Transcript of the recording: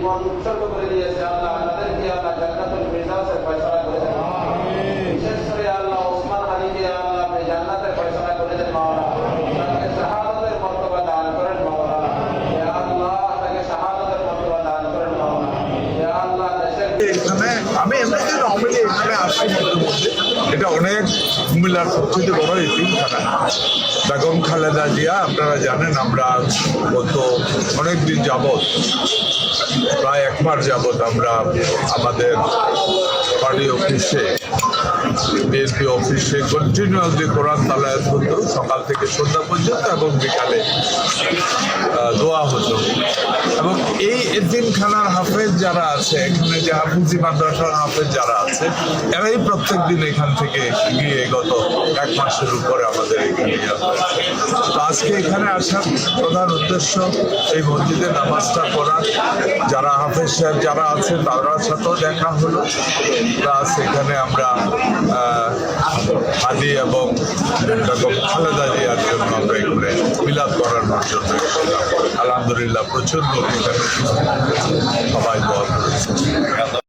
জীবন উৎসর্গ করে দিয়েছে আল্লাহ তাদেরকে আল্লাহ জান্নাতুল ফিরদাউসের ফয়সালা করে দেন। বিশেষ করে আল্লাহ ওসমান আলীকে আল্লাহ আপনি জান্নাতের ফয়সালা করে দেন মাওলানা। তাকে শাহাদাতের মর্তবা দান করেন মাওলানা। ইয়া আল্লাহ তাকে শাহাদাতের মর্তবা দান করেন মাওলানা। ইয়া আল্লাহ দেশের এখানে আমি এমনিতে নর্মালি এখানে আসি মধ্যে মধ্যে। এটা অনেক কুমিল্লার সবচেয়ে বড় এতিমখানা। বেগম খালেদা জিয়া, আপনারা জানেন আমরা গত অনেকদিন যাবৎ, প্রায় 1 মাস যাবৎ আমরা আমাদের পার্টি অফিসে, বিএনপি অফিসে কন্টিনিউয়াসলি কোরআন তালাওয়াত হতো সকাল থেকে সন্ধ্যা পর্যন্ত এবং বিকালে দোয়া হতো। এবং এই এতিমখানার হাফেজ যারা আছে, এখানে যে হাফিজি মাদ্রাসার হাফেজ যারা আছে, এরাই প্রত্যেক দিন এখান থেকে গিয়ে গত 1 মাসের উপরে আমাদের এখানে তো আজকে এখানে আসার প্রধান উদ্দেশ্য এই মসজিদে নামাজটা করা, যারা হাফেজ সাহেব যারা আছে তাদের সাথেও দেখা হলো, প্লাস এখানে আমরা হাদি এবং বেগম খালেদা জিয়ার জন্য আমরা এখানে মিলাদ করানোর জন্য আলহামদুলিল্লাহ প্রচুর লোক এখানে সবাই দোয়া করেছে।